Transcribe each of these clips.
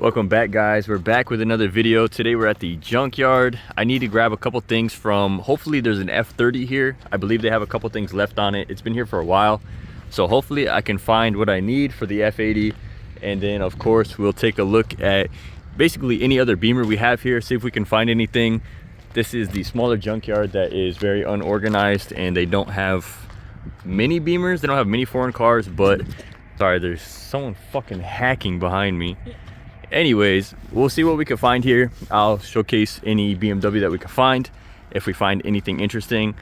Welcome back, guys. We're back with another video. Today we're at the junkyard. I need to grab a couple things from, hopefully there's an F30 here. I believe they have a couple things left on it. It's been here for a while, so hopefully I can find what I need for the F80. And then of course we'll take a look at basically any other Beamer we have here, see if we can find anything. This is the smaller junkyard that is very unorganized, and they don't have many Beamers. They don't have many foreign cars, but sorry, there's someone fucking hacking behind me. Anyways, we'll see what we can find here. I'll showcase any BMW that we can find. If we find anything interesting,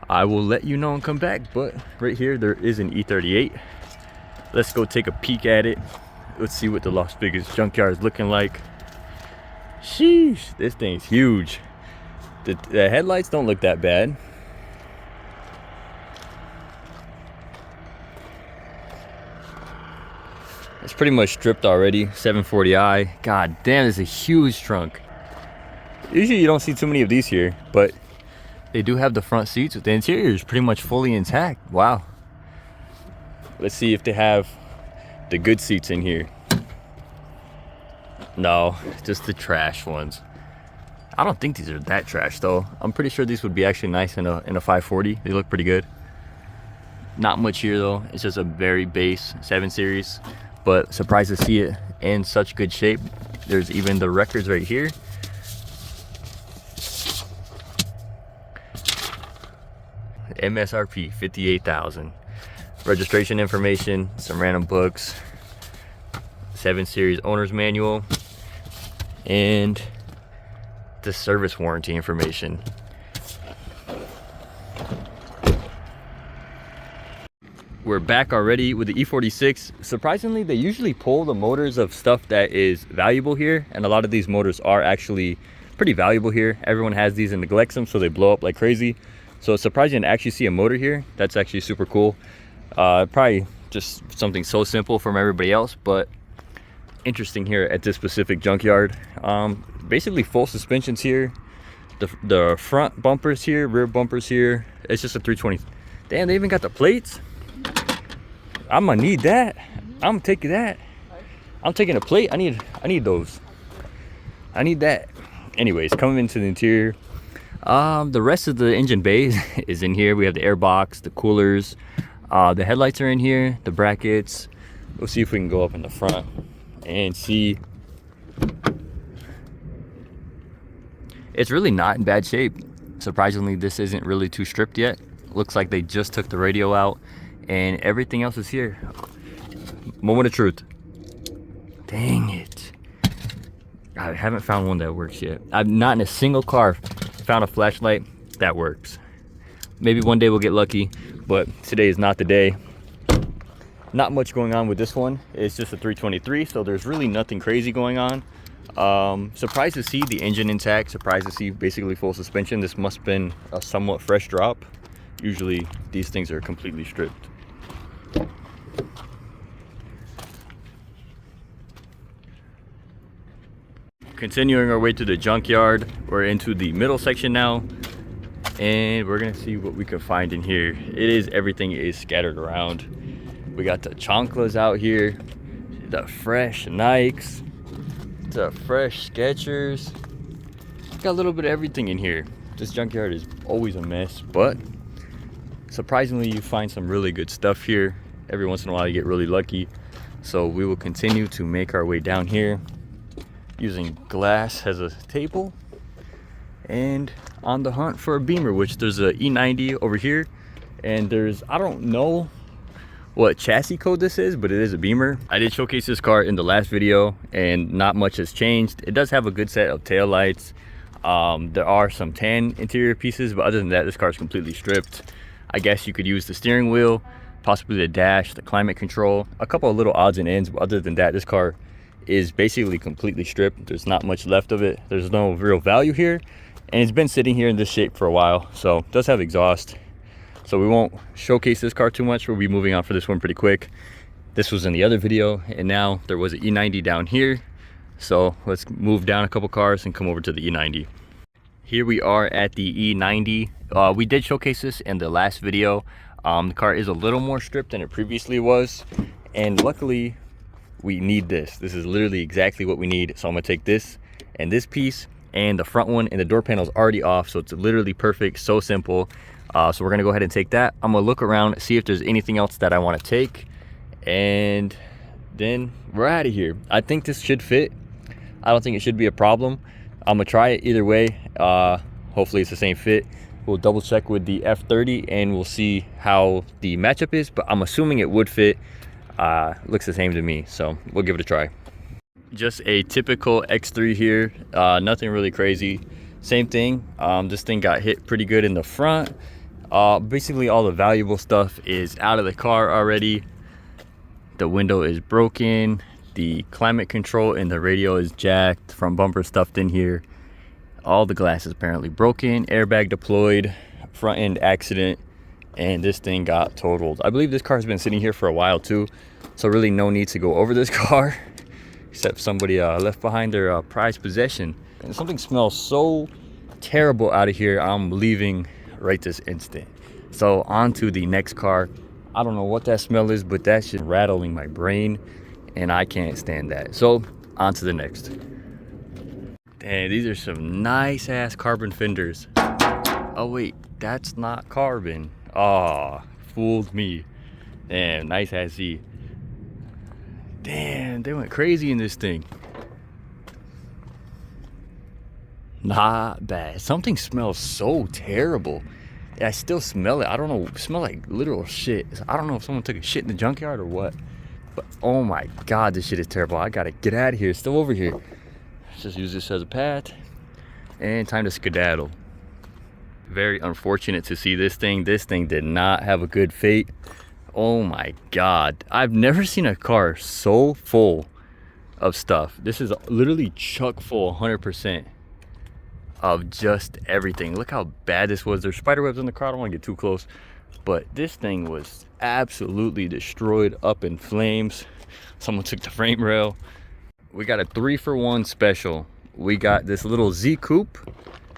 I will let you know and come back. But right here there is an E38. Let's go take a peek at it. Let's see what the Las Vegas junkyard is looking like. Sheesh, this thing's huge. The headlights don't look that bad. It's pretty much stripped already. 740i. God damn, this is a huge trunk. Usually you don't see too many of these here, but they do have the front seats. The interior is pretty much fully intact. Wow. Let's see if they have the good seats in here. No, just the trash ones. I don't think these are that trash though. I'm pretty sure these would be actually nice in a 540. They look pretty good. Not much here though. It's just a very base 7 Series. But surprised to see it in such good shape. There's even the records right here. MSRP 58,000. Registration information, some random books, 7 Series owner's manual, and the service warranty information. We're back already with the E46. Surprisingly, they usually pull the motors of stuff that is valuable here, and a lot of these motors are actually pretty valuable here. Everyone has these and neglects them, so they blow up like crazy. So it's surprising to actually see a motor here. That's actually super cool. Probably just something so simple from everybody else, but interesting here at this specific junkyard. Basically full suspensions here. The front bumpers here, rear bumpers here. It's just a 320. Damn, they even got the plates. I'm gonna need that. I'm taking that. I'm taking a plate. I need those. I need that. Anyways, coming into the interior, the rest of the engine bay is in here. We have the air box, the coolers, the headlights are in here, the brackets. We'll see if we can go up in the front and see. It's really not in bad shape. Surprisingly, this isn't really too stripped yet. Looks like they just took the radio out and everything else is here. Moment of truth. Dang it. I haven't found one that works yet. I've not in a single car found a flashlight that works. Maybe one day we'll get lucky, but today is not the day. Not much going on with this one. It's just a 323, so there's really nothing crazy going on. Surprised to see the engine intact. Surprised to see basically full suspension. This must have been a somewhat fresh drop. Usually these things are completely stripped. Continuing our way to the junkyard, we're into the middle section now, and we're gonna see what we can find in here. It is, everything is scattered around. We got the chanclas out here, the fresh Nikes, the fresh Skechers. Got a little bit of everything in here. This junkyard is always a mess, but surprisingly you find some really good stuff here. Every once in a while you get really lucky. So we will continue to make our way down here using glass as a table and on the hunt for a Beamer, which there's a E90 over here, and there's, I don't know what chassis code this is, but it is a Beamer. I did showcase this car in the last video and not much has changed. It does have a good set of tail lights. There are some tan interior pieces, but other than that, this car is completely stripped. I guess you could use the steering wheel, possibly the dash, the climate control, a couple of little odds and ends, but other than that, this car is basically completely stripped. There's not much left of it. There's no real value here, and it's been sitting here in this shape for a while. So it does have exhaust, so we won't showcase this car too much. We'll be moving on for this one pretty quick. This was in the other video, and now there was an E90 down here, so let's move down a couple cars and come over to the E90. Here we are at the E90. We did showcase this in the last video. The car is a little more stripped than it previously was, and luckily we need this. This is literally exactly what we need. So I'm gonna take this and this piece and the front one, and the door panel is already off, so it's literally perfect, so simple. So we're gonna go ahead and take that. I'm gonna look around, see if there's anything else that I want to take, and then we're out of here. I think this should fit. I don't think it should be a problem. I'm gonna try it either way. Hopefully it's the same fit. We'll double check with the F30 and we'll see how the matchup is, but I'm assuming it would fit. Looks the same to me, so we'll give it a try. Just a typical X3 here, nothing really crazy. Same thing, this thing got hit pretty good in the front. Basically all the valuable stuff is out of the car already. The window is broken, the climate control and the radio is jacked, front bumper stuffed in here. All the glass is apparently broken, airbag deployed, front end accident, and this thing got totaled. I believe this car has been sitting here for a while too, so really no need to go over this car, except somebody left behind their prized possession. And something smells so terrible out of here, I'm leaving right this instant. So on to the next car. I don't know what that smell is, but that's just rattling my brain, and I can't stand that. So on to the next. And these are some nice ass carbon fenders. Oh wait, that's not carbon. Oh, fooled me. Damn, nice ass Z. Damn, they went crazy in this thing. Not bad. Something smells so terrible. I still smell it. I don't know, it smells like literal shit. I don't know if someone took a shit in the junkyard or what, but oh my God, this shit is terrible. I gotta get out of here. It's still over here. Just use this as a pad and time to skedaddle. Very unfortunate to see this thing. This thing did not have a good fate. Oh my God, I've never seen a car so full of stuff. This is literally chock full 100% of just everything. Look how bad this was. There's spider webs in the car. I don't want to get too close, but this thing was absolutely destroyed, up in flames. Someone took the frame rail. We got a 3-for-1 special. We got this little Z coupe,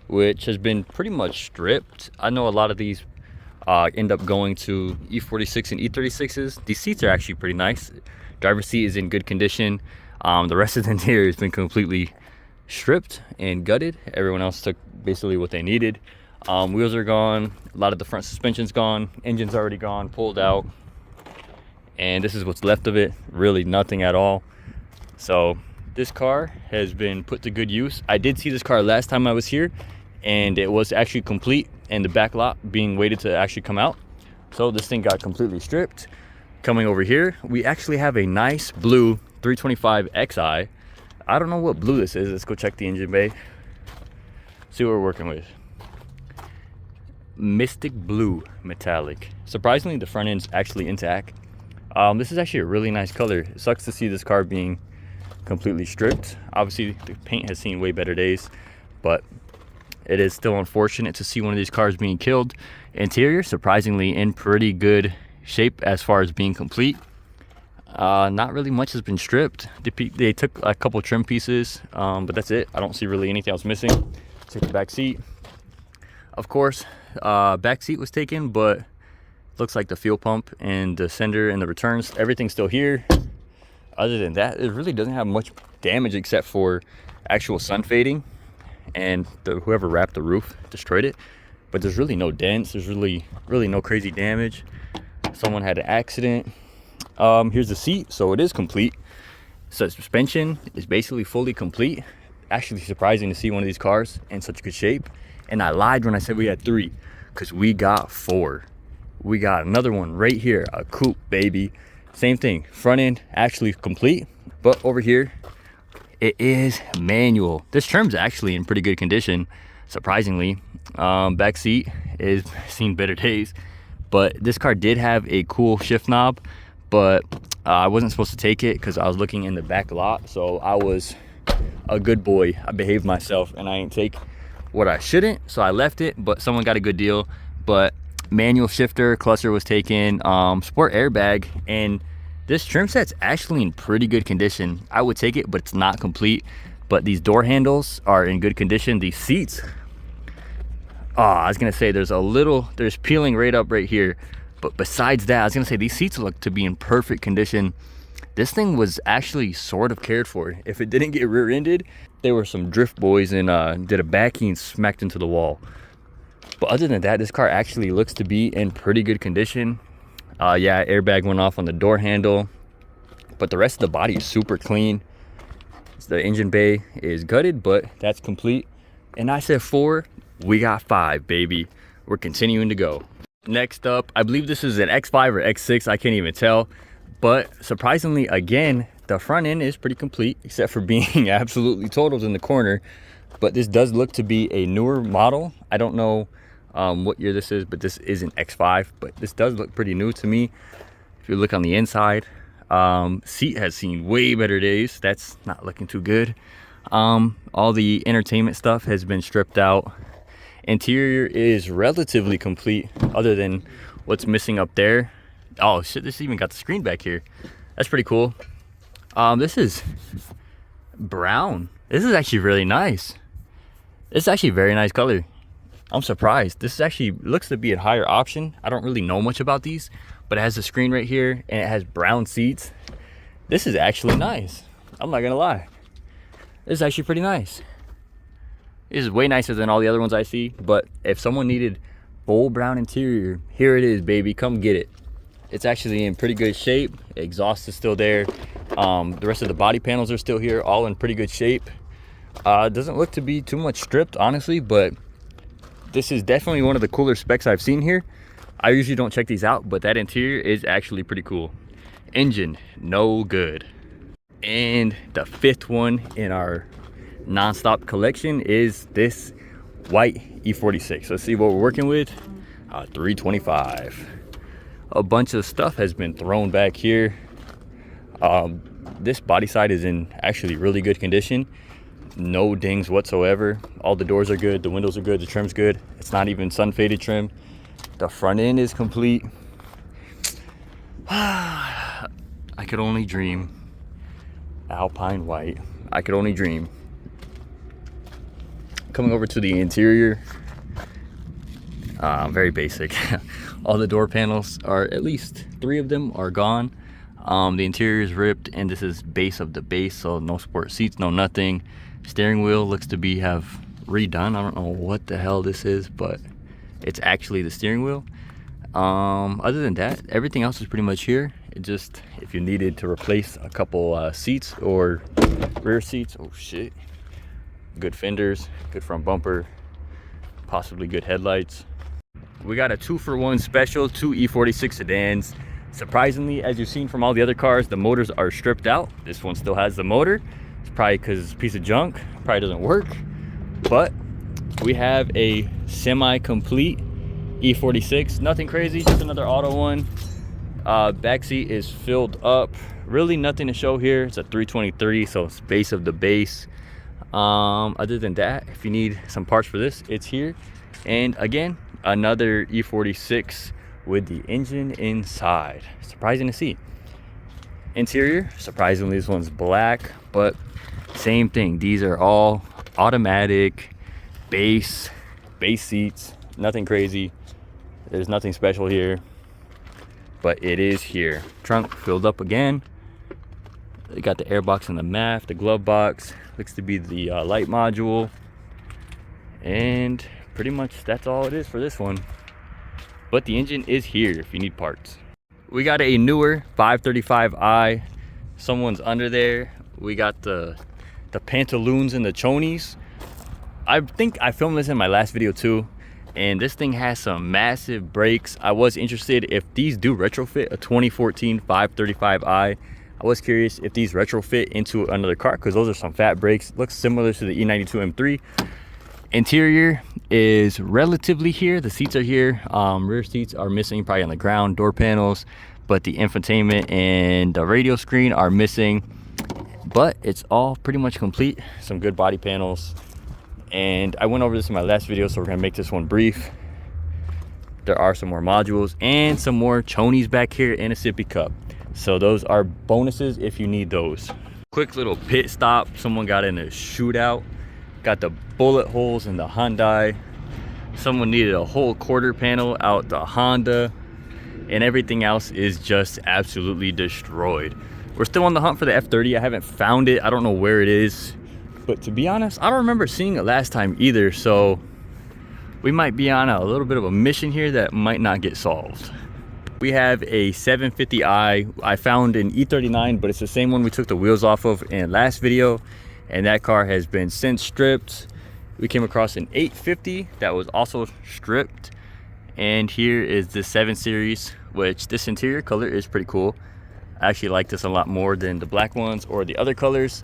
which has been pretty much stripped. I know a lot of these end up going to E46 and E36s. These seats are actually pretty nice. Driver's seat is in good condition. The rest of the interior has been completely stripped and gutted. Everyone else took basically what they needed. Wheels are gone. A lot of the front suspension's gone. Engine's already gone, pulled out. And this is what's left of it. Really nothing at all. So this car has been put to good use. I did see this car last time I was here, and it was actually complete and the back lot being waited to actually come out. So this thing got completely stripped. Coming over here, we actually have a nice blue 325 Xi. I don't know what blue this is. Let's go check the engine bay. See what we're working with. Mystic blue metallic. Surprisingly, the front end's actually intact. This is actually a really nice color. It sucks to see this car being completely stripped. Obviously the paint has seen way better days, but it is still unfortunate to see one of these cars being killed. Interior surprisingly in pretty good shape as far as being complete. Not really much has been stripped. They took a couple trim pieces, but that's it. I don't see really anything else missing. Take the back seat. Of course, back seat was taken, but looks like the fuel pump and the sender and the returns, everything's still here. Other than that, it really doesn't have much damage except for actual sun fading, and whoever wrapped the roof destroyed it. But there's really no dents. There's really no crazy damage. Someone had an accident. Here's the seat, so it is complete. So suspension is basically fully complete. Actually surprising to see one of these cars in such good shape. And I lied when I said we had 3, because we got 4. We got another one right here, a coupe, baby. Same thing, front end actually complete, but over here it is manual. This trim's actually in pretty good condition, surprisingly. Back seat is seen better days, but this car did have a cool shift knob, but I wasn't supposed to take it because I was looking in the back lot. So I was a good boy. I behaved myself and I didn't take what I shouldn't, so I left it, but someone got a good deal. But manual shifter, cluster was taken, sport airbag, and this trim set's actually in pretty good condition. I would take it, but it's not complete. But these door handles are in good condition. These seats, I was gonna say there's peeling right up right here, but besides that, I was gonna say these seats look to be in perfect condition. this thing was actually sort of cared for. If it didn't get rear-ended, there were some drift boys and did a backing and smacked into the wall. But other than that, this car actually looks to be in pretty good condition. Yeah, airbag went off on the door handle, but the rest of the body is super clean. The engine bay is gutted, but that's complete. And I said 4, we got 5, baby. We're continuing to go. Next up, I believe this is an X5 or X6, I can't even tell. But surprisingly, again, the front end is pretty complete, except for being absolutely totaled in the corner. But this does look to be a newer model. I don't know what year this is, but this is an X5, but this does look pretty new to me. If you look on the inside, seat has seen way better days. That's not looking too good. All the entertainment stuff has been stripped out. Interior is relatively complete, other than what's missing up there. Oh shit, this even got the screen back here. That's pretty cool. This is brown. This is actually really nice. It's actually a very nice color. I'm surprised. This actually looks to be a higher option. I don't really know much about these, but it has a screen right here and it has brown seats. This is actually nice. I'm not gonna lie. This is actually pretty nice. This is way nicer than all the other ones I see, but if someone needed full brown interior, here it is, baby. Come get it. It's actually in pretty good shape. Exhaust is still there. The rest of the body panels are still here, all in pretty good shape. Doesn't look to be too much stripped, honestly, but this is definitely one of the cooler specs I've seen here. I usually don't check these out, but that interior is actually pretty cool. Engine, no good. And the 5th one in our non-stop collection is this white E46. Let's see what we're working with. 325. A bunch of stuff has been thrown back here. This body side is in actually really good condition. No dings whatsoever. All the doors are good, the windows are good, the trim's good. It's not even sun faded trim. The front end is complete. I could only dream. Alpine white. I could only dream. Coming over to the interior, very basic. All the door panels are, at least 3 of them are gone. The interior is ripped, and this is base of the base, so no sport seats, no nothing. Steering wheel looks to be have redone. I don't know what the hell this is, but it's actually the steering wheel. Other than that, everything else is pretty much here. It just, if you needed to replace a couple seats or rear seats, oh shit. Good fenders, good front bumper, possibly good headlights. We got a 2-for-1 special, 2 E46 sedans. Surprisingly, as you've seen from all the other cars, the motors are stripped out. This one still has the motor. It's probably because it's a piece of junk, probably doesn't work. But we have a semi-complete E46, nothing crazy, just another auto one. Back seat is filled up, really nothing to show here. It's a 323, so it's base of the base. Other than that, if you need some parts for this, it's here. And again, another E46 with the engine inside. Surprising to see. Interior, surprisingly, this one's black, but same thing. These are all automatic base seats, nothing crazy. There's nothing special here, but it is here. Trunk filled up again. They got the airbox and the MAF, the glove box. Looks to be the light module. And pretty much that's all it is for this one. But the engine is here if you need parts. We got a newer 535i. Someone's under there. We got the pantaloons and the chonies. I think I filmed this in my last video too. And this thing has some massive brakes. I was interested if these do retrofit a 2014 535i. I was curious if these retrofit into another car, because those are some fat brakes. Looks similar to the E92 M3. Interior is relatively here. The seats are here. Rear seats are missing, probably on the ground. Door panels, but the infotainment and the radio screen are missing. But it's all pretty much complete. Some good body panels. And I went over this in my last video, so we're gonna make this one brief. There are some more modules and some more chonies back here and a sippy cup. So those are bonuses if you need those. Quick little pit stop. Someone got in a shootout. Got the bullet holes in the Hyundai. Someone needed a whole quarter panel out the Honda. And everything else is just absolutely destroyed. We're still on the hunt for the F30. I haven't found it. I don't know where it is, but to be honest, I don't remember seeing it last time either. So we might be on a little bit of a mission here that might not get solved. We have a 750i. I found an E39, but it's the same one we took the wheels off of in last video, and that car has been since stripped. We came across an 850 that was also stripped, and here is the 7 Series, which this interior color is pretty cool. I actually like this a lot more than the black ones or the other colors.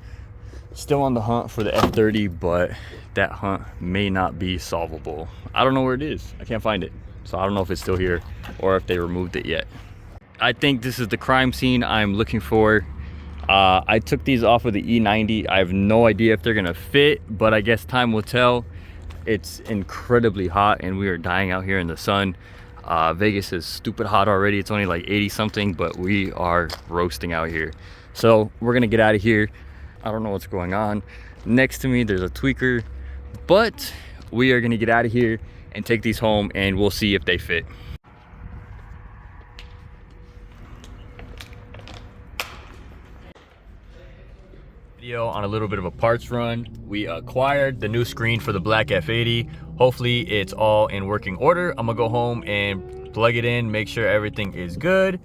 Still on the hunt for the F30, but that hunt may not be solvable. I don't know where it is. I can't find it. So I don't know if it's still here or if they removed it yet. I think this is the crime scene I'm looking for. I took these off of the E90. I have no idea if they're gonna fit, but I guess time will tell. It's incredibly hot and we are dying out here in the sun. Vegas is stupid hot already. It's only like 80 something, but we are roasting out here. So we're gonna get out of here. I don't know what's going on. Next to me, there's a tweaker, but we are gonna get out of here and take these home and we'll see if they fit. Video on a little bit of a parts run. We acquired the new screen for the black F80. Hopefully it's all in working order. I'm gonna go home and plug it in, make sure everything is good.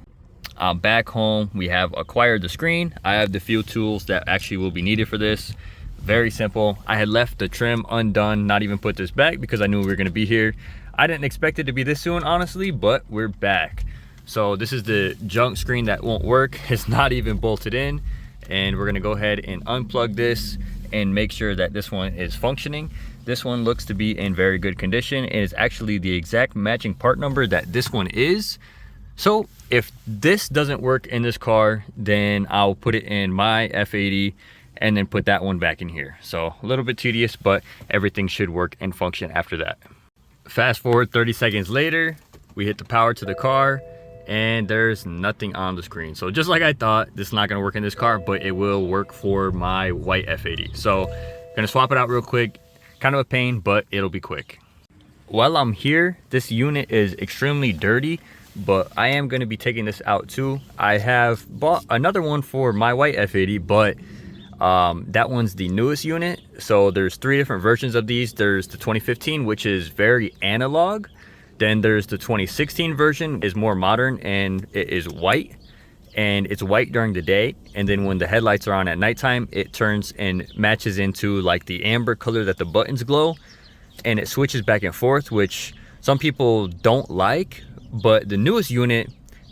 Back home, we have acquired the screen. I have the few tools that actually will be needed for this. Very simple. I had left the trim undone, not even put this back because I knew we were gonna be here. I didn't expect it to be this soon, honestly, but we're back. So this is the junk screen that won't work. It's not even bolted in. And we're gonna go ahead and unplug this and make sure that this one is functioning. This one looks to be in very good condition and is actually the exact matching part number that this one is. So if this doesn't work in this car, then I'll put it in my F80 and then put that one back in here. So a little bit tedious, but everything should work and function after that. Fast forward 30 seconds later, we hit the power to the car and there's nothing on the screen. So just like I thought, this is not gonna work in this car, but it will work for my white F80. So gonna swap it out real quick. Kind of a pain, but it'll be quick. While I'm here, this unit is extremely dirty, but I am gonna be taking this out too. I have bought another one for my white F80, but that one's the newest unit. So there's 3 different versions of these. There's the 2015, which is very analog. Then there's the 2016 version, is more modern and it is white. And it's white during the day. And then when the headlights are on at nighttime, it turns and matches into like the amber color that the buttons glow. And it switches back and forth, which some people don't like. But the newest unit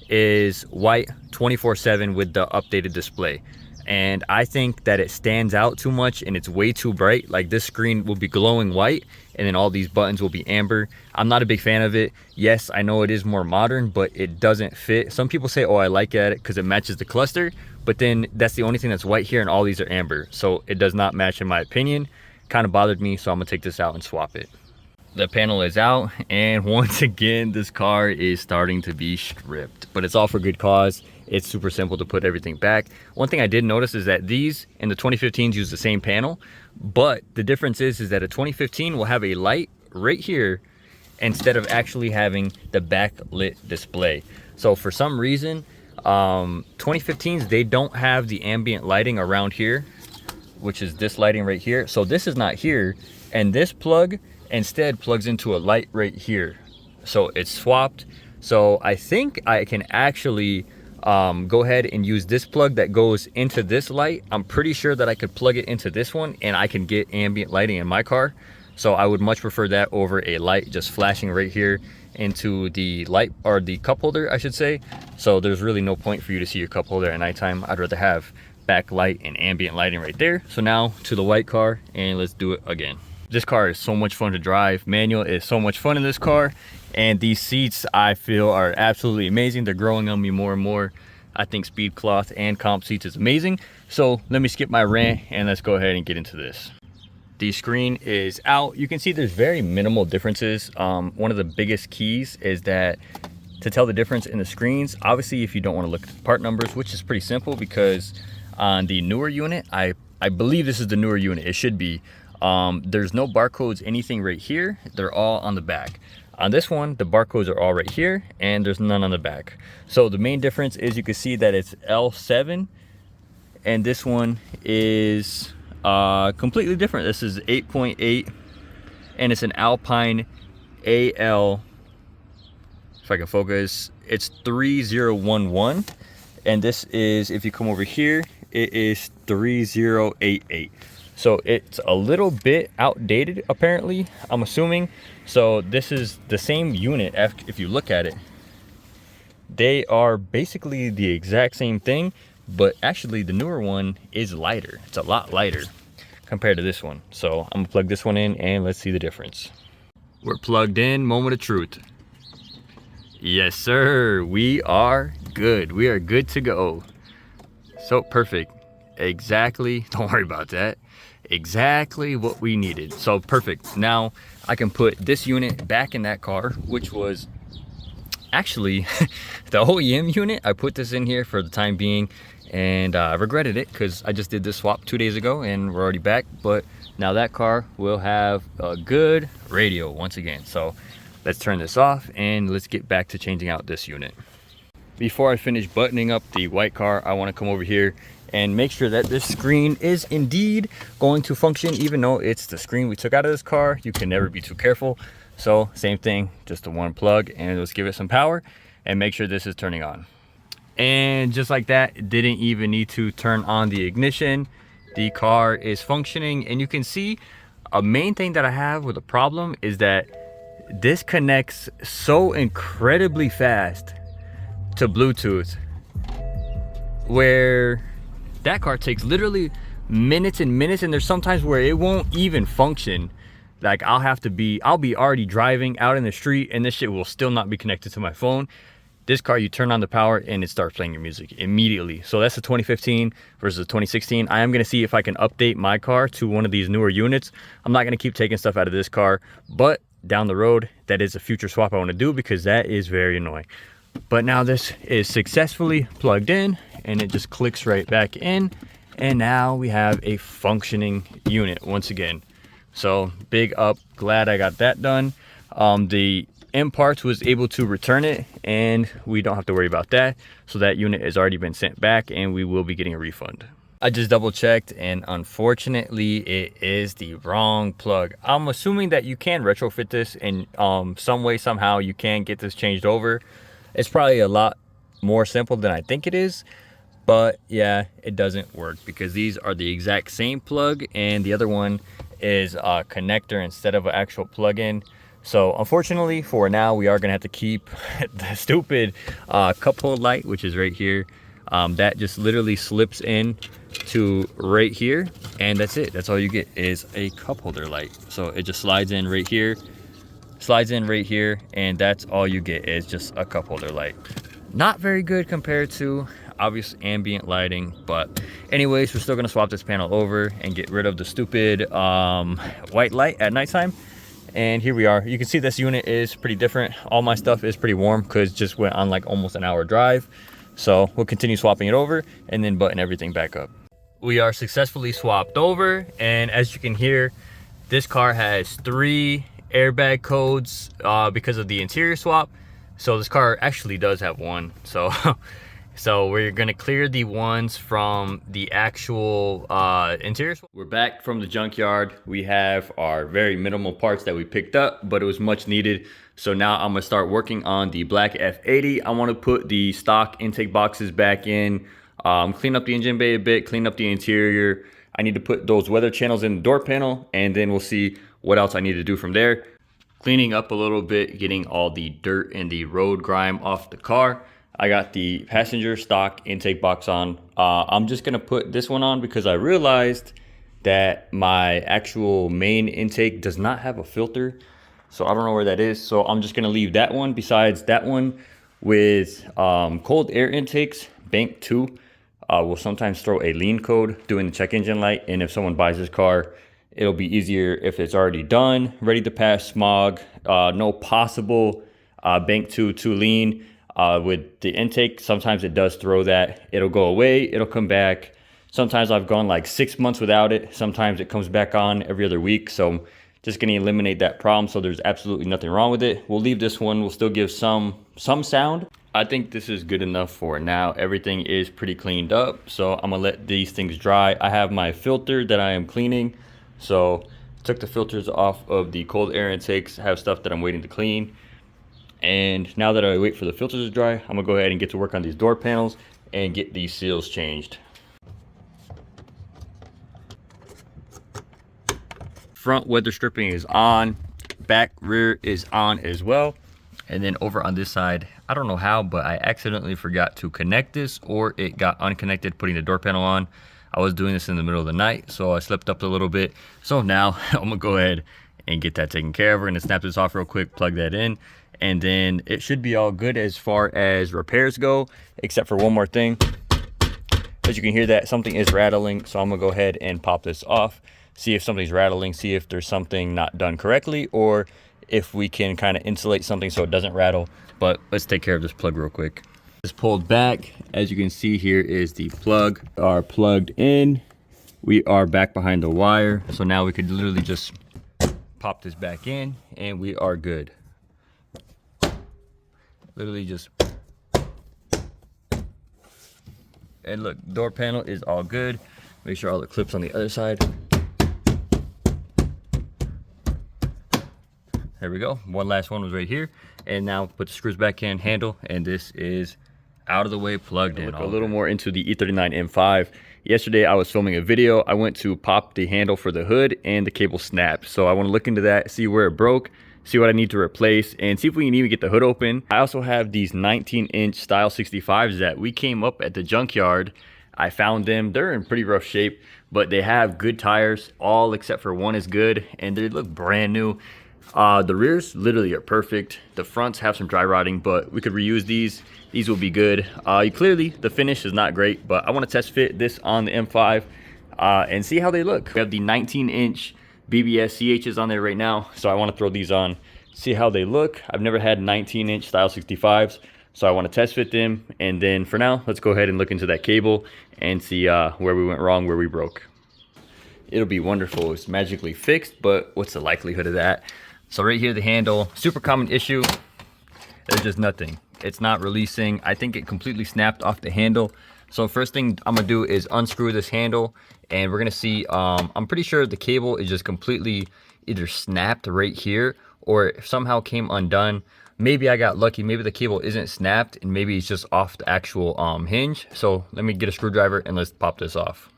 is white 24/7 with the updated display. And I think that it stands out too much and it's way too bright. Like this screen will be glowing white and then all these buttons will be amber. I'm not a big fan of it. Yes, I know it is more modern, but it doesn't fit. Some people say, oh, I like it because it matches the cluster, but then that's the only thing that's white here and all these are amber. So it does not match in my opinion. Kind of bothered me, so I'm gonna take this out and swap it. The panel is out and once again, this car is starting to be stripped, but it's all for good cause. It's super simple to put everything back. One thing I did notice is that these and the 2015s use the same panel, but the difference is that a 2015 will have a light right here instead of actually having the backlit display. So for some reason, 2015s, they don't have the ambient lighting around here, which is this lighting right here. So this is not here, and this plug instead plugs into a light right here. So it's swapped. So I think I can actually go ahead and use this plug that goes into this light. I'm pretty sure that I could plug it into this one and I can get ambient lighting in my car. So I would much prefer that over a light just flashing right here into the light, or the cup holder I should say. So there's really no point for you to see your cup holder at nighttime. I'd rather have backlight and ambient lighting right there. So now to the white car and let's do it again. This car is so much fun to drive. Manual is so much fun in this car. And these seats I feel are absolutely amazing. They're growing on me more and more. I think speed cloth and comp seats is amazing. So let me skip my rant and let's go ahead and get into this. The screen is out. You can see there's very minimal differences. One of the biggest keys is that to tell the difference in the screens, obviously if you don't want to look at the part numbers, which is pretty simple because on the newer unit, I believe this is the newer unit, it should be, there's no barcodes, anything right here. They're all on the back. On this one, the barcodes are all right here and there's none on the back. So the main difference is you can see that it's L7 and this one is completely different. This is 8.8, and it's an Alpine AL. If I can focus, it's 3011, and this is, if you come over here, it is 3088. So it's a little bit outdated, apparently, I'm assuming. So this is the same unit. If you look at it, they are basically the exact same thing, but actually the newer one is lighter. It's a lot lighter compared to this one. So I'm gonna plug this one in and let's see the difference. We're plugged in. Moment of truth. Yes, sir. We are good. We are good to go. So perfect. Exactly. Don't worry about that. Exactly what we needed. So perfect. Now I can put this unit back in that car, which was actually the OEM unit. I put this in here for the time being, and I regretted it because I just did this swap 2 days ago and we're already back. But now that car will have a good radio once again. So let's turn this off and let's get back to changing out this unit. Before I finish buttoning up the white car, I want to come over here and make sure that this screen is indeed going to function, even though it's the screen we took out of this car. You can never be too careful. So same thing, just the one plug, and let's give it some power and make sure this is turning on. And just like that, it didn't even need to turn on the ignition. The car is functioning, and you can see a main thing that I have with a problem is that this connects so incredibly fast to Bluetooth, where that car takes literally minutes and minutes, and there's sometimes where it won't even function. Like I'll be already driving out in the street and this shit will still not be connected to my phone. This car, you turn on the power and it starts playing your music immediately. So that's the 2015 versus the 2016. I am gonna see if I can update my car to one of these newer units. I'm not gonna keep taking stuff out of this car, but down the road, that is a future swap I wanna do because that is very annoying. But now this is successfully plugged in and it just clicks right back in. And now we have a functioning unit once again. So big up, glad I got that done. The M Parts was able to return it and we don't have to worry about that. So that unit has already been sent back and we will be getting a refund. I just double checked and unfortunately it is the wrong plug. I'm assuming that you can retrofit this in some way, somehow you can get this changed over. It's probably a lot more simple than I think it is. But yeah, it doesn't work because these are the exact same plug and the other one is a connector instead of an actual plug-in. So unfortunately for now, we are gonna have to keep the stupid cup hold light, which is right here. That just literally slips in to right here, and that's it. That's all you get is a cup holder light. So it just slides in right here, and that's all you get is just a cup holder light. Not very good compared to obvious ambient lighting, but anyways, we're still gonna swap this panel over and get rid of the stupid white light at nighttime. And here we are. You can see this unit is pretty different. All my stuff is pretty warm because it just went on like almost an hour drive. So we'll continue swapping it over and then button everything back up. We are successfully swapped over, and as you can hear, this car has 3 airbag codes because of the interior swap. So this car actually does have 1. So we're gonna clear the ones from the actual interior swap. We're back from the junkyard. We have our very minimal parts that we picked up, but it was much needed. So now I'm gonna start working on the black F80. I wanna put the stock intake boxes back in, clean up the engine bay a bit, clean up the interior. I need to put those weather channels in the door panel, and then we'll see what else I need to do from there. Cleaning up a little bit, getting all the dirt and the road grime off the car. I got the passenger stock intake box on. I'm just gonna put this one on because I realized that my actual main intake does not have a filter. So I don't know where that is. So I'm just gonna leave that one. Besides that one with cold air intakes, bank 2 will sometimes throw a lean code doing the check engine light. And if someone buys this car, it'll be easier if it's already done, ready to pass smog, no possible bank 2 too lean. With the intake, sometimes it does throw that. It'll go away, it'll come back. Sometimes I've gone like 6 months without it. Sometimes it comes back on every other week. So just gonna eliminate that problem. So there's absolutely nothing wrong with it. We'll leave this one, we'll still give some sound. I think this is good enough for now. Everything is pretty cleaned up, so I'm gonna let these things dry. I have my filter that I am cleaning, so took the filters off of the cold air intakes. I have stuff that I'm waiting to clean, and now that I wait for the filters to dry, I'm gonna go ahead and get to work on these door panels and get these seals changed. Front weather stripping is on, back rear is on as well. And then over on this side, I don't know how, but I accidentally forgot to connect this, or it got unconnected putting the door panel on. I was doing this in the middle of the night, so I slipped up a little bit. So now I'm gonna go ahead and get that taken care of. We're gonna snap this off real quick, plug that in, and then it should be all good as far as repairs go, except for one more thing. As you can hear that, something is rattling, so I'm gonna go ahead and pop this off, see if something's rattling, see if there's something not done correctly, or if we can kind of insulate something so it doesn't rattle. But let's take care of this plug real quick. It's pulled back. As you can see, here is the plug. We are plugged in. We are back behind the wire. So now we could literally just pop this back in and we are good. Literally just, and look, door panel is all good. Make sure all the clips on the other side. There we go. One last one was right here. And now put the screws back in, handle, and this is out of the way, plugged in. Look a little more into the E39 M5. Yesterday I was filming a video. I went to pop the handle for the hood and the cable snapped. So I want to look into that, see where it broke, see what I need to replace, and see if we can even get the hood open. I also have these 19-inch style 65s that we came up at the junkyard. I found them. They're in pretty rough shape, but they have good tires. All except for one is good, and they look brand new. The rears literally are perfect. The fronts have some dry rotting, but we could reuse these. These will be good. Clearly the finish is not great, but I want to test fit this on the M5 and see how they look. We have the 19-inch BBS CHs on there right now, so I want to throw these on, see how they look. I've never had 19-inch style 65s, so I want to test fit them. And then for now, let's go ahead and look into that cable and see where we went wrong, where we broke. It'll be wonderful. It's magically fixed, but what's the likelihood of that? So right here, the handle, super common issue. There's just nothing. It's not releasing. I think it completely snapped off the handle. So first thing I'm gonna do is unscrew this handle, and we're gonna see, I'm pretty sure the cable is just completely either snapped right here or somehow came undone. Maybe I got lucky. Maybe the cable isn't snapped and maybe it's just off the actual hinge. So let me get a screwdriver and let's pop this off.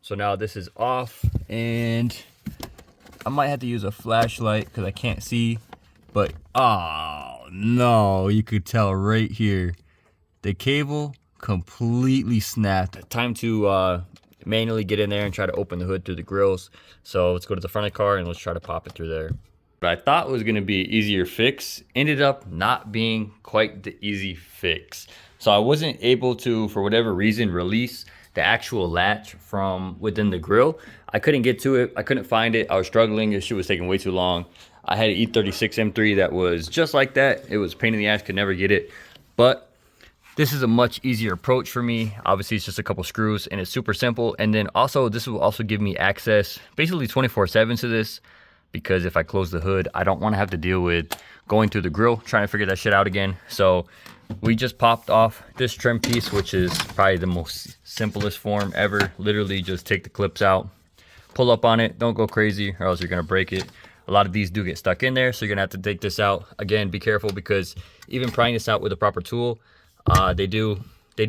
So now this is off, and I might have to use a flashlight because I can't see, but oh no, you could tell right here, the cable completely snapped. Time to manually get in there and try to open the hood through the grills. So let's go to the front of the car and let's try to pop it through there. What I thought was gonna be an easier fix ended up not being quite the easy fix. So I wasn't able to, for whatever reason, release the actual latch from within the grill. I couldn't get to it. I couldn't find it. I was struggling. This shit was taking way too long. I had an E36 M3 that was just like that. It was a pain in the ass, could never get it. But this is a much easier approach for me. Obviously, it's just a couple screws and it's super simple. And then also, this will also give me access basically 24/7 to this, because if I close the hood, I don't want to have to deal with going through the grill, trying to figure that shit out again. So we just popped off this trim piece, which is probably the most simplest form ever. Literally just take the clips out, pull up on it, don't go crazy or else you're gonna break it. A lot of these do get stuck in there, so you're gonna have to take this out. Again, be careful, because even prying this out with a proper tool, they do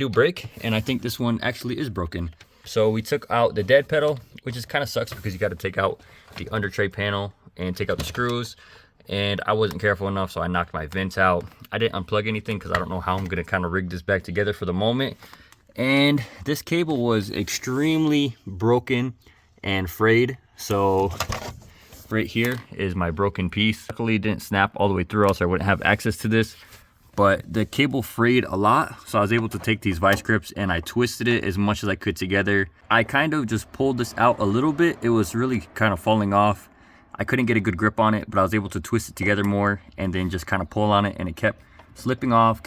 break, and I think this one actually is broken. So we took out the dead pedal, which is kind of sucks because you got to take out the under tray panel and take out the screws. And I wasn't careful enough, so I knocked my vents out. I didn't unplug anything because I don't know how I'm gonna kind of rig this back together for the moment. And this cable was extremely broken and frayed. So right here is my broken piece. Luckily it didn't snap all the way through, else I wouldn't have access to this. But the cable frayed a lot, so I was able to take these vice grips and I twisted it as much as I could together. I kind of just pulled this out a little bit. It was really kind of falling off. I couldn't get a good grip on it, but I was able to twist it together more and then just kind of pull on it, and it kept slipping off,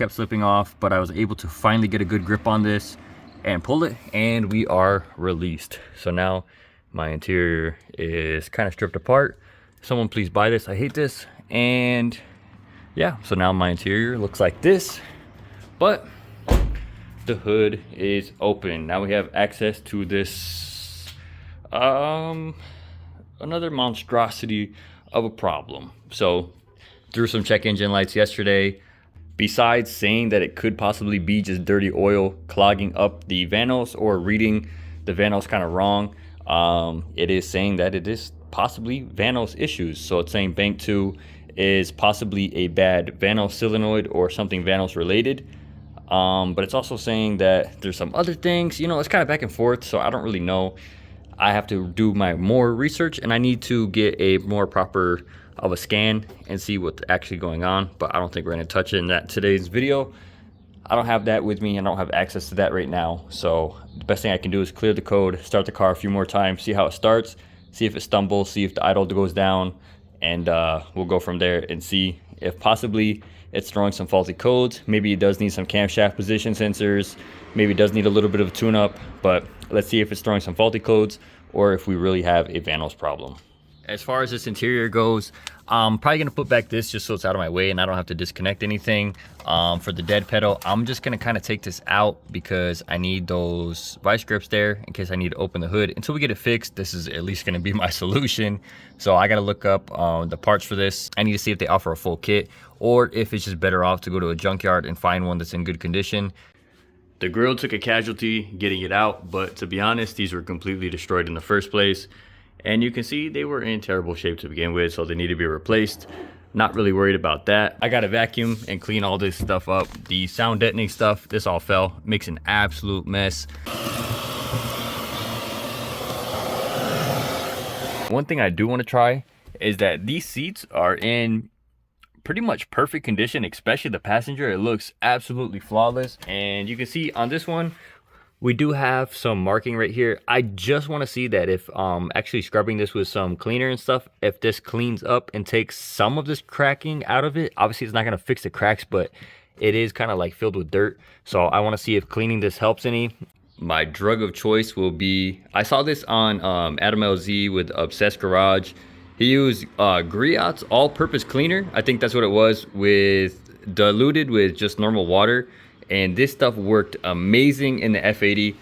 but I was able to finally get a good grip on this and pull it, and we are released. So now my interior is kind of stripped apart. Someone please buy this, I hate this. And yeah, so now my interior looks like this, but the hood is open. Now we have access to this another monstrosity of a problem. So threw some check engine lights yesterday. Besides saying that it could possibly be just dirty oil clogging up the vanos or reading the vanos kind of wrong, it is saying that it is possibly vanos issues. So it's saying bank 2 is possibly a bad vanos solenoid or something vanos related. But it's also saying that there's some other things, you know, it's kind of back and forth, so I don't really know. I have to do my more research, and I need to get a more proper of a scan and see what's actually going on, but I don't think we're going to touch it in today's video. I don't have that with me, and I don't have access to that right now. So the best thing I can do is clear the code, start the car a few more times, see how it starts, see if it stumbles, see if the idle goes down, and we'll go from there and see if possibly it's throwing some faulty codes. Maybe it does need some camshaft position sensors, maybe it does need a little bit of a tune-up, but let's see if it's throwing some faulty codes or if we really have a vanos problem. As far as this interior goes, I'm probably gonna put back this just so it's out of my way and I don't have to disconnect anything. For the dead pedal, I'm just gonna kind of take this out because I need those vice grips there in case I need to open the hood. Until we get it fixed, this is at least gonna be my solution. So I gotta look up the parts for this. I need to see if they offer a full kit or if it's just better off to go to a junkyard and find one that's in good condition. The grill took a casualty getting it out, but to be honest, these were completely destroyed in the first place. And you can see they were in terrible shape to begin with, so they need to be replaced. Not really worried about that. I got to vacuum and clean all this stuff up. The sound deadening stuff, this all fell. Makes an absolute mess. One thing I do want to try is that these seats are in pretty much perfect condition, especially the passenger. It looks absolutely flawless. And you can see on this one, we do have some marking right here. I just want to see that if actually scrubbing this with some cleaner and stuff, if this cleans up and takes some of this cracking out of it. Obviously it's not going to fix the cracks, but it is kind of like filled with dirt. So I want to see if cleaning this helps any. My drug of choice will be, I saw this on Adam LZ with Obsessed Garage. He used Griot's all-purpose cleaner. I think that's what it was, with diluted with just normal water. And this stuff worked amazing in the F80.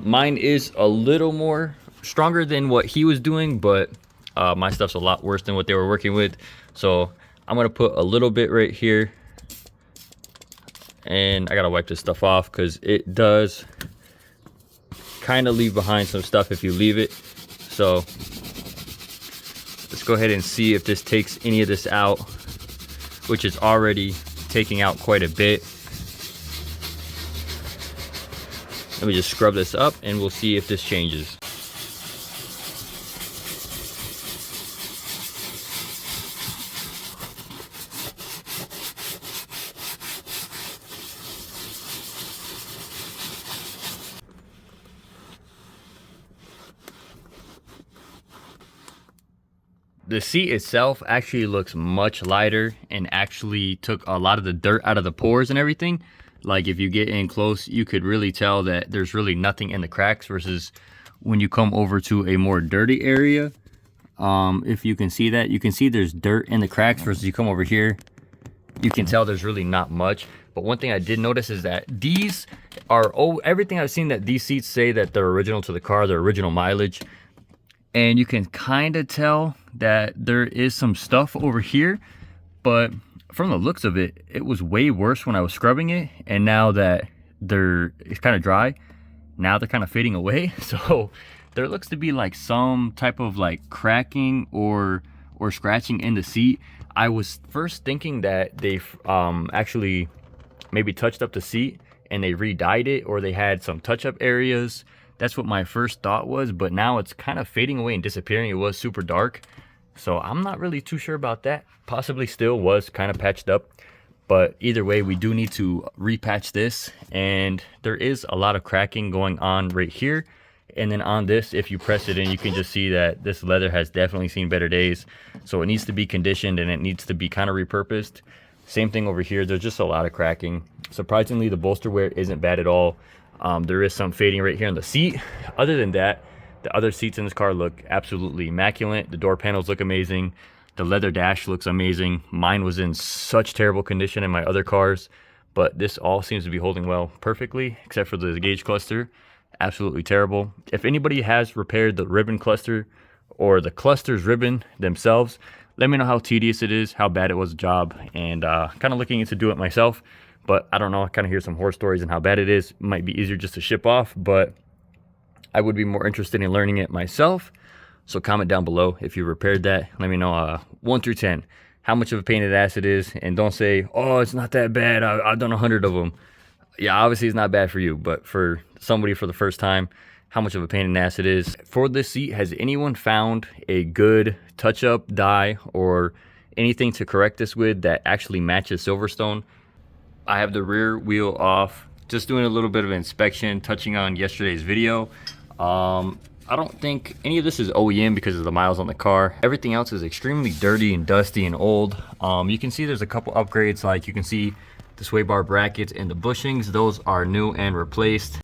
Mine is a little more stronger than what he was doing, but my stuff's a lot worse than what they were working with. So I'm gonna put a little bit right here, and I gotta wipe this stuff off because it does kind of leave behind some stuff if you leave it. So let's go ahead and see if this takes any of this out, which is already taking out quite a bit. Let me just scrub this up and we'll see if this changes. The seat itself actually looks much lighter and actually took a lot of the dirt out of the pores and everything. Like if you get in close, you could really tell that there's really nothing in the cracks, versus when you come over to a more dirty area. If you can see that, you can see there's dirt in the cracks, versus you come over here, you can tell there's really not much. But one thing I did notice is that these are, everything I've seen that these seats say that they're original to the car, they're original mileage. And you can kind of tell that there is some stuff over here, but from the looks of it, it was way worse when I was scrubbing it, and now that it's kind of dry, now they're kind of fading away. So there looks to be like some type of like cracking or scratching in the seat. I was first thinking that they actually maybe touched up the seat and they re-dyed it, or they had some touch-up areas. That's what my first thought was, but now it's kind of fading away and disappearing. It was super dark, so I'm not really too sure about that. Possibly still was kind of patched up, but either way, we do need to repatch this. And there is a lot of cracking going on right here, and then on this, if you press it in, you can just see that this leather has definitely seen better days. So it needs to be conditioned and it needs to be kind of repurposed. Same thing over here, there's just a lot of cracking. Surprisingly, the bolster wear isn't bad at all. There is some fading right here on the seat. Other than that, the other seats in this car look absolutely immaculate. The door panels look amazing. The leather dash looks amazing. Mine was in such terrible condition in my other cars, but this all seems to be holding well perfectly, except for the gauge cluster. Absolutely terrible. If anybody has repaired the ribbon cluster or the cluster's ribbon themselves, let me know how tedious it is, how bad it was a job, and kind of looking into do it myself. But I don't know, I kind of hear some horror stories and how bad it is. It might be easier just to ship off, but I would be more interested in learning it myself. So comment down below if you repaired that. Let me know 1 through 10 how much of a pain in the ass it is, and don't say, oh, it's not that bad, I've done 100 of them. Yeah, obviously it's not bad for you, but for somebody for the first time, how much of a pain in the ass it is. For this seat, has anyone found a good touch-up dye or anything to correct this with that actually matches Silverstone? I have the rear wheel off, just doing a little bit of inspection, touching on yesterday's video. I don't think any of this is OEM because of the miles on the car. Everything else is extremely dirty and dusty and old. You can see there's a couple upgrades, like you can see the sway bar brackets and the bushings. Those are new and replaced.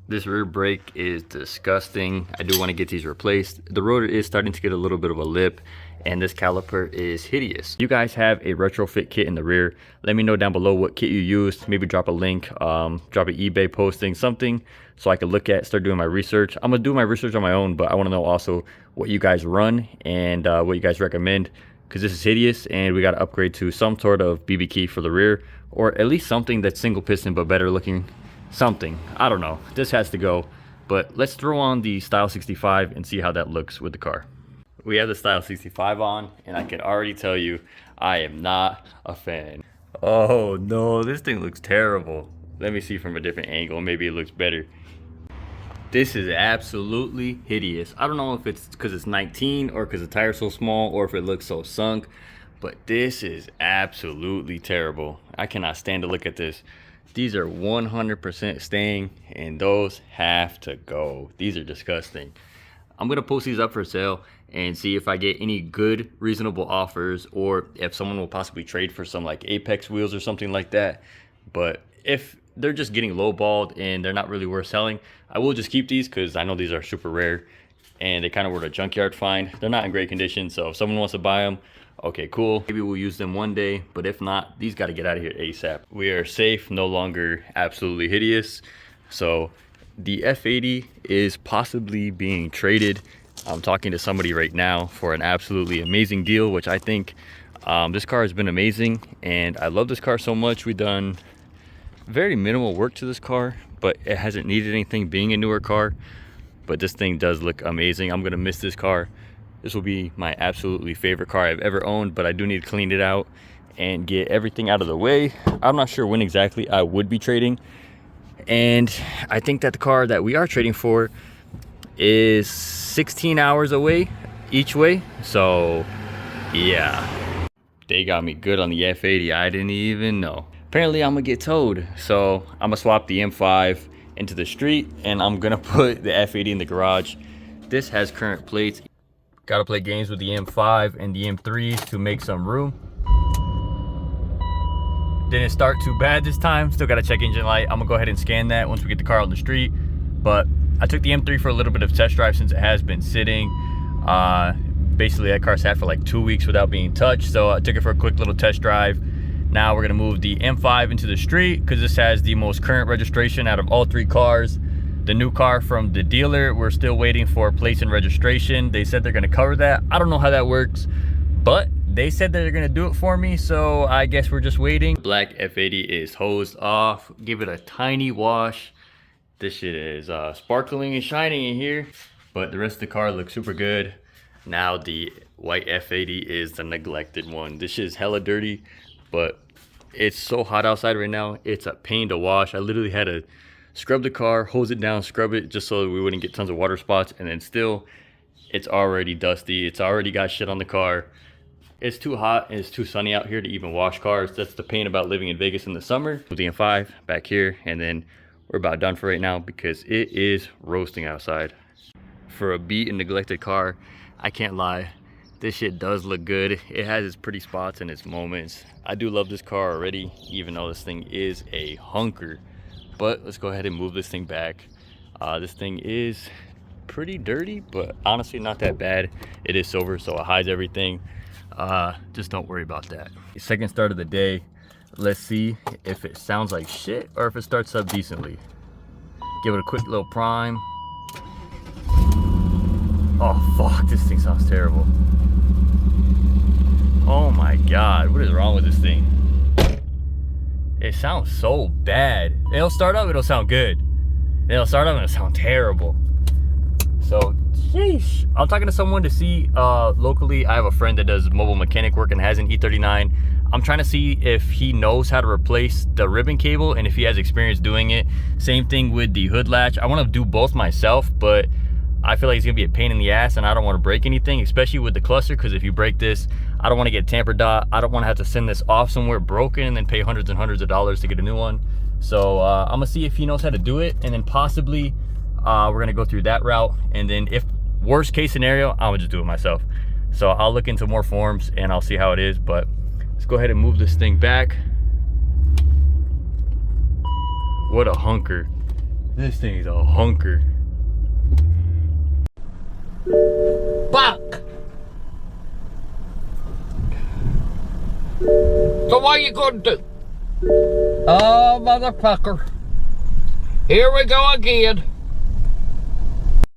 This rear brake is disgusting. I do want to get these replaced. The rotor is starting to get a little bit of a lip, and this caliper is hideous. You guys have a retrofit kit in the rear. Let me know down below what kit you used. Maybe drop a link, drop an eBay posting, something, so I can look at, start doing my research. I'm gonna do my research on my own, but I want to know also what you guys run and what you guys recommend, because this is hideous and we got to upgrade to some sort of BB key for the rear, or at least something that's single piston but better looking. Something, I don't know, this has to go. But let's throw on the Style 65 and see how that looks with the car. We have the Style 65 on, and I can already tell you I am not a fan. Oh no, this thing looks terrible. Let me see from a different angle, maybe it looks better. This is absolutely hideous. I don't know if it's because it's 19 or because the tire's so small or if it looks so sunk, but this is absolutely terrible. I cannot stand to look at this. These are 100% staying, and those have to go. These are disgusting. I'm gonna post these up for sale and see if I get any good, reasonable offers, or if someone will possibly trade for some like Apex wheels or something like that. But if they're just getting lowballed and they're not really worth selling, I will just keep these because I know these are super rare and they kind of were a junkyard find. They're not in great condition, so if someone wants to buy them, okay, cool. Maybe we'll use them one day, but if not, these got to get out of here ASAP. We are safe, no longer absolutely hideous. So the F80 is possibly being traded. I'm talking to somebody right now for an absolutely amazing deal, which I think this car has been amazing, and I love this car so much. We've done very minimal work to this car, but it hasn't needed anything being a newer car. But this thing does look amazing. I'm gonna miss this car. This will be my absolutely favorite car I've ever owned, but I do need to clean it out and get everything out of the way. I'm not sure when exactly I would be trading. And I think that the car that we are trading for is 16 hours away each way. So yeah, they got me good on the F80. I didn't even know. Apparently I'm gonna get towed. So I'm gonna swap the M5 into the street and I'm gonna put the F80 in the garage. This has current plates. Gotta play games with the M5 and the M3s to make some room. Didn't start too bad this time. Still gotta check engine light. I'm gonna go ahead and scan that once we get the car on the street. But I took the M3 for a little bit of test drive since it has been sitting. Basically that car sat for like 2 weeks without being touched. So I took it for a quick little test drive. Now we're gonna move the M5 into the street because this has the most current registration out of all 3 cars. The new car from the dealer, we're still waiting for plates and registration. They said they're gonna cover that. I don't know how that works, but they said that they're gonna do it for me, so I guess we're just waiting. Black F80 is hosed off. Give it a tiny wash. This shit is sparkling and shining in here, but the rest of the car looks super good. Now the white F80 is the neglected one. This shit is hella dirty, but it's so hot outside right now. It's a pain to wash. I literally had to scrub the car, hose it down, scrub it just so we wouldn't get tons of water spots, and then still it's already dusty. It's already got shit on the car. It's too hot and it's too sunny out here to even wash cars. That's the pain about living in Vegas in the summer. With the M5 back here, and then we're about done for right now because it is roasting outside. For a beat and neglected car, I can't lie, this shit does look good. It has its pretty spots and its moments. I do love this car already, even though this thing is a hunker. But let's go ahead and move this thing back. This thing is pretty dirty, but honestly not that bad. It is silver, so it hides everything. just don't worry about that. Second start of the day. Let's see if it sounds like shit or if it starts up decently. Give it a quick little prime. Oh fuck, this thing sounds terrible. Oh my god, what is wrong with this thing? It sounds so bad. It'll start up, it'll sound good. It'll start up and it'll sound terrible. So, sheesh. I'm talking to someone to see, locally, I have a friend that does mobile mechanic work and has an E39. I'm trying to see if he knows how to replace the ribbon cable and if he has experience doing it. Same thing with the hood latch. I want to do both myself, but I feel like it's gonna be a pain in the ass and I don't want to break anything, especially with the cluster, because if you break this, I don't want to get tampered dot. I don't want to have to send this off somewhere broken and then pay hundreds and hundreds of dollars to get a new one. So I'm gonna see if he knows how to do it, and then possibly we're gonna go through that route, and then if worst case scenario, I'm gonna just do it myself. So I'll look into more forms and I'll see how it is, but let's go ahead and move this thing back. What a hunker. This thing is a hunker. Back. So what are you gonna do? Oh, motherfucker. Here we go again.